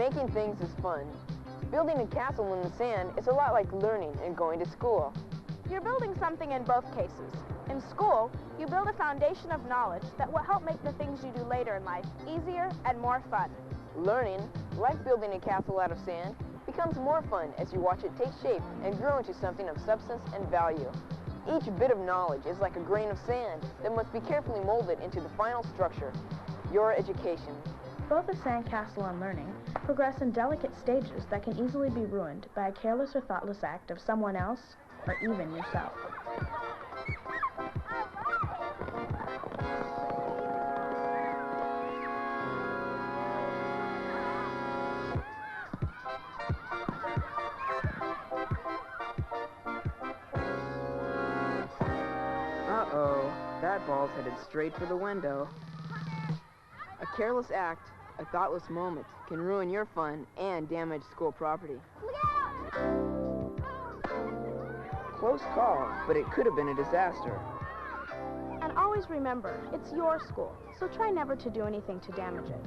Making things is fun. Building a castle in the sand is a lot like learning and going to school. You're building something in both cases. In school, you build a foundation of knowledge that will help make the things you do later in life easier and more fun. Learning, like building a castle out of sand, becomes more fun as you watch it take shape and grow into something of substance and value. Each bit of knowledge is like a grain of sand that must be carefully molded into the final structure, your education. Both a sandcastle and learning progress in delicate stages that can easily be ruined by a careless or thoughtless act of someone else or even yourself. Uh-oh, that ball's headed straight for the window. A careless act, a thoughtless moment, can ruin your fun and damage school property. Close call, but it could have been a disaster. And always remember, it's your school, so try never to do anything to damage it.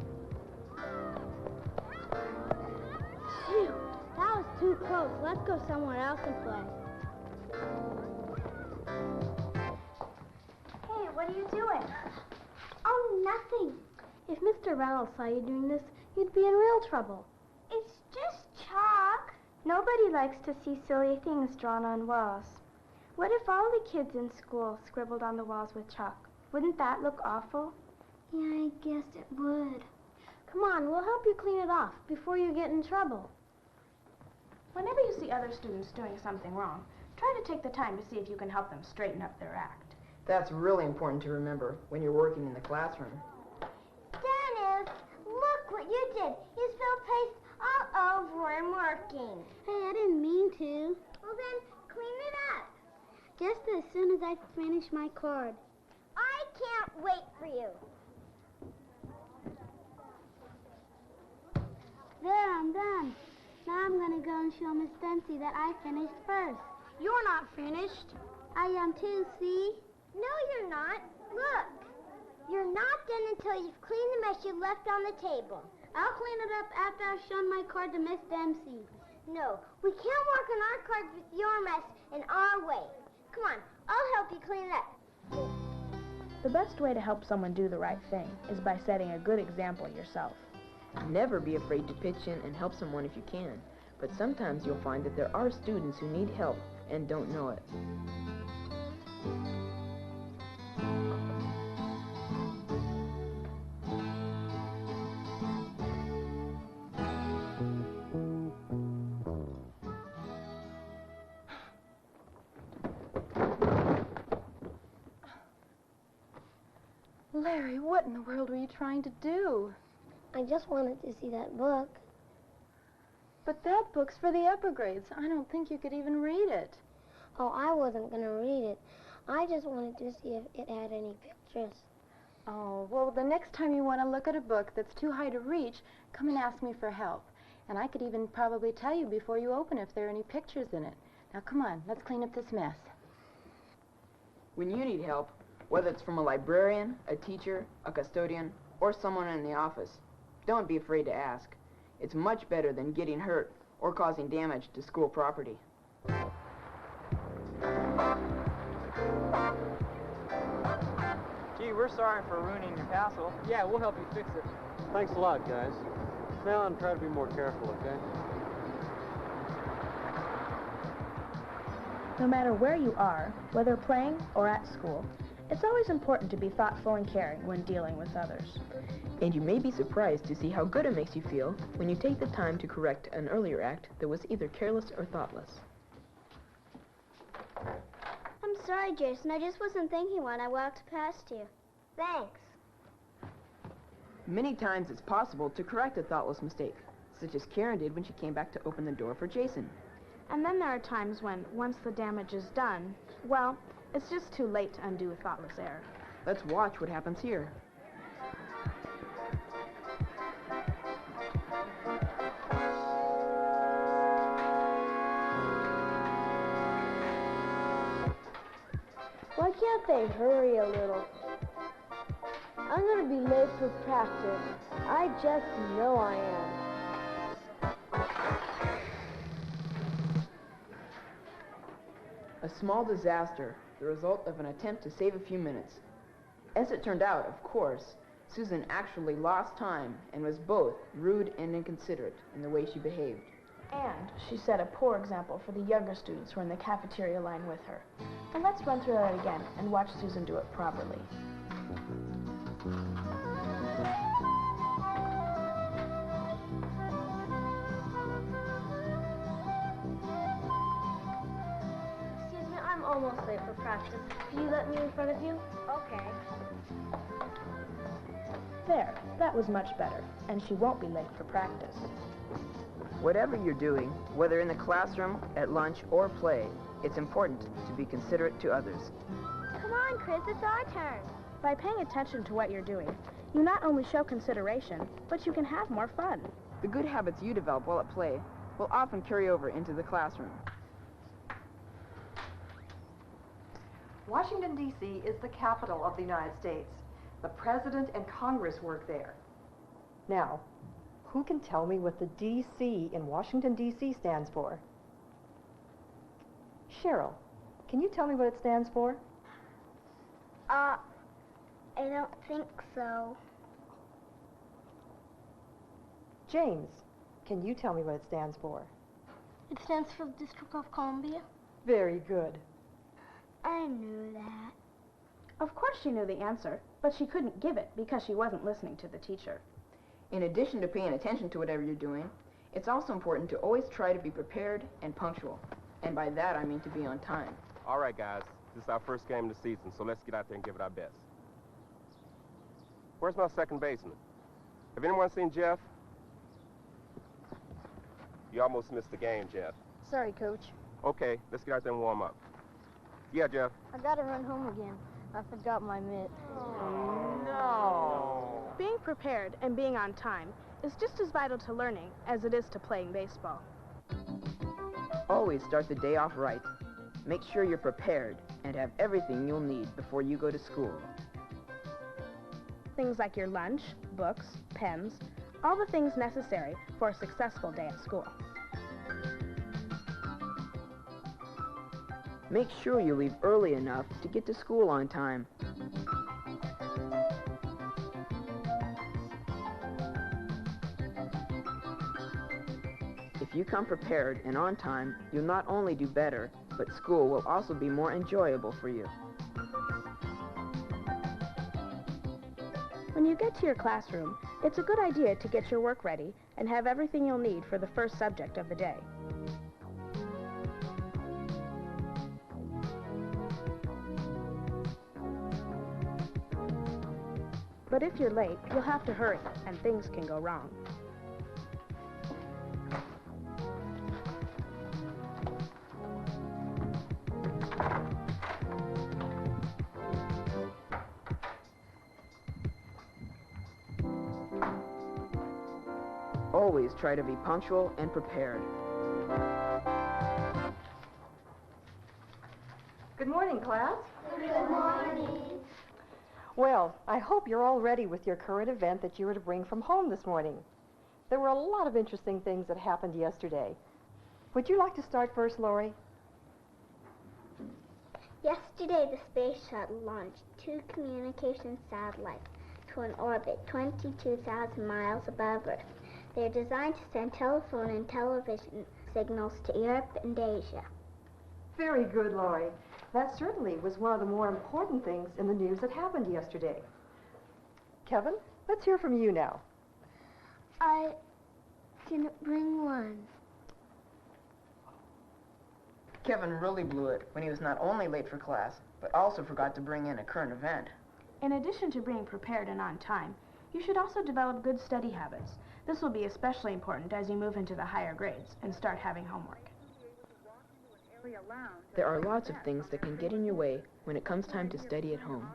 Phew, that was too close. Let's go somewhere else and play. Hey, what are you doing? Oh, nothing. If Mr. Reynolds saw you doing this, you'd be in real trouble. It's just chalk. Nobody likes to see silly things drawn on walls. What if all the kids in school scribbled on the walls with chalk? Wouldn't that look awful? Yeah, I guess it would. Come on, we'll help you clean it off before you get in trouble. Whenever you see other students doing something wrong, try to take the time to see if you can help them straighten up their act. That's really important to remember when you're working in the classroom. Dennis, look what you did. You spilled paste all over where I'm working. Hey, I didn't mean to. Well then, clean it up. Just as soon as I finish my card. I can't wait for you. There, I'm done. Now I'm going to go and show Miss Dempsey that I finished first. You're not finished. I am too, see? No, you're not. Look. You're not done until you've cleaned the mess you left on the table. I'll clean it up after I've shown my card to Miss Dempsey. No, we can't work on our cards with your mess in our way. Come on, I'll help you clean it up. The best way to help someone do the right thing is by setting a good example yourself. Never be afraid to pitch in and help someone if you can, but sometimes you'll find that there are students who need help and don't know it. Larry, what in the world were you trying to do? I just wanted to see that book. But that book's for the upper grades. I don't think you could even read it. Oh, I wasn't going to read it. I just wanted to see if it had any pictures. Oh, well, the next time you want to look at a book that's too high to reach, come and ask me for help. And I could even probably tell you before you open if there are any pictures in it. Now, come on, let's clean up this mess. When you need help, whether it's from a librarian, a teacher, a custodian, or someone in the office, don't be afraid to ask. It's much better than getting hurt or causing damage to school property. Gee, we're sorry for ruining your castle. Yeah, we'll help you fix it. Thanks a lot, guys. Now on, try to be more careful, okay? No matter where you are, whether playing or at school, it's always important to be thoughtful and caring when dealing with others. And you may be surprised to see how good it makes you feel when you take the time to correct an earlier act that was either careless or thoughtless. I'm sorry, Jason. I just wasn't thinking when I walked past you. Thanks. Many times it's possible to correct a thoughtless mistake, such as Karen did when she came back to open the door for Jason. And then there are times when, once the damage is done, well, it's just too late to undo a thoughtless error. Let's watch what happens here. Why can't they hurry a little? I'm going to be late for practice. I just know I am. A small disaster, the result of an attempt to save a few minutes. As it turned out, of course, Susan actually lost time and was both rude and inconsiderate in the way she behaved. And she set a poor example for the younger students who were in the cafeteria line with her. And let's run through that again and watch Susan do it properly. Excuse me, I'm almost late for practice. Can you let me in front of you? Okay. There, that was much better, and she won't be late for practice. Whatever you're doing, whether in the classroom, at lunch, or play, it's important to be considerate to others. Come on, Chris, it's our turn. By paying attention to what you're doing, you not only show consideration, but you can have more fun. The good habits you develop while at play will often carry over into the classroom. Washington, D.C. is the capital of the United States. The President and Congress work there. Now, who can tell me what the D.C. in Washington, D.C. stands for? Cheryl, can you tell me what it stands for? I don't think so. James, can you tell me what it stands for? It stands for the District of Columbia. Very good. I knew that. Of course she knew the answer, but she couldn't give it because she wasn't listening to the teacher. In addition to paying attention to whatever you're doing, it's also important to always try to be prepared and punctual. And by that, I mean to be on time. All right, guys. This is our first game of the season, so let's get out there and give it our best. Where's my second baseman? Have anyone seen Jeff? You almost missed the game, Jeff. Sorry, Coach. Okay, let's get out there and warm up. Yeah, Jeff. I gotta run home again. I forgot my mitt. Oh, no. Being prepared and being on time is just as vital to learning as it is to playing baseball. Always start the day off right. Make sure you're prepared and have everything you'll need before you go to school. Things like your lunch, books, pens, all the things necessary for a successful day at school. Make sure you leave early enough to get to school on time. If you come prepared and on time, you'll not only do better, but school will also be more enjoyable for you. When you get to your classroom, it's a good idea to get your work ready and have everything you'll need for the first subject of the day. But if you're late, you'll have to hurry, and things can go wrong. Always try to be punctual and prepared. Good morning, class. Good morning. Well, I hope you're all ready with your current event that you were to bring from home this morning. There were a lot of interesting things that happened yesterday. Would you like to start first, Lori? Yesterday, the space shuttle launched 2 communication satellites to an orbit 22,000 miles above Earth. They're designed to send telephone and television signals to Europe and Asia. Very good, Lori. That certainly was one of the more important things in the news that happened yesterday. Kevin, let's hear from you now. I didn't bring one. Kevin really blew it when he was not only late for class, but also forgot to bring in a current event. In addition to being prepared and on time, you should also develop good study habits. This will be especially important as you move into the higher grades and start having homework. There are lots of things that can get in your way when it comes time to study at home.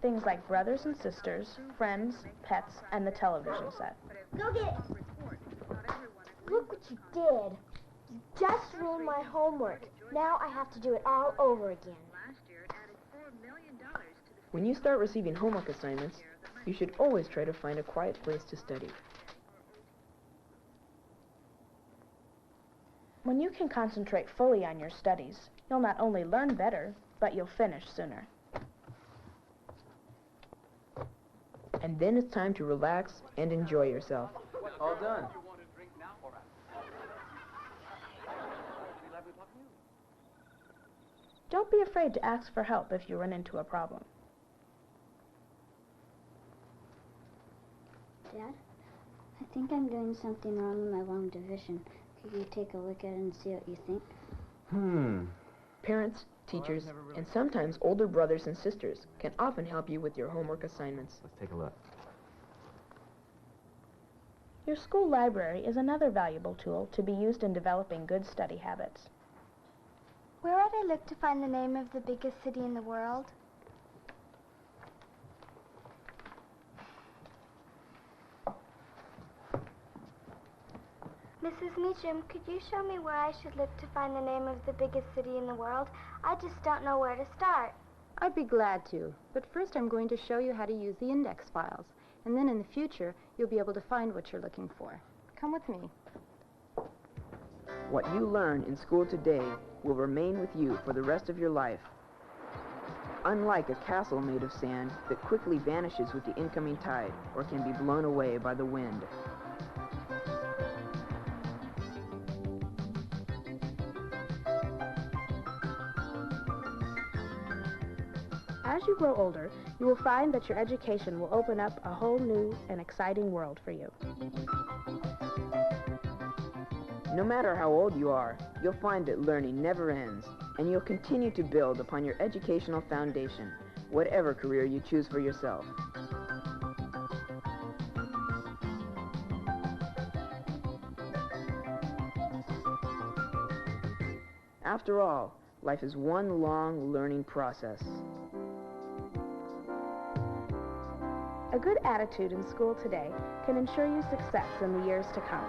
Things like brothers and sisters, friends, pets, and the television set. Go get it. Look what you did. You just ruined my homework. Now I have to do it all over again. When you start receiving homework assignments, you should always try to find a quiet place to study. When you can concentrate fully on your studies, you'll not only learn better, but you'll finish sooner. And then it's time to relax and enjoy yourself. All done. Don't be afraid to ask for help if you run into a problem. Dad, I think I'm doing something wrong in my long division. Could you take a look at it and see what you think? Parents, teachers, and sometimes older brothers and sisters can often help you with your homework assignments. Let's take a look. Your school library is another valuable tool to be used in developing good study habits. Where would I look to find the name of the biggest city in the world? Mrs. Meacham, could you show me where I should look to find the name of the biggest city in the world? I just don't know where to start. I'd be glad to, but first I'm going to show you how to use the index files, and then in the future you'll be able to find what you're looking for. Come with me. What you learn in school today will remain with you for the rest of your life. Unlike a castle made of sand that quickly vanishes with the incoming tide or can be blown away by the wind. As you grow older, you will find that your education will open up a whole new and exciting world for you. No matter how old you are, you'll find that learning never ends, and you'll continue to build upon your educational foundation, whatever career you choose for yourself. After all, life is one long learning process. A good attitude in school today can ensure you success in the years to come.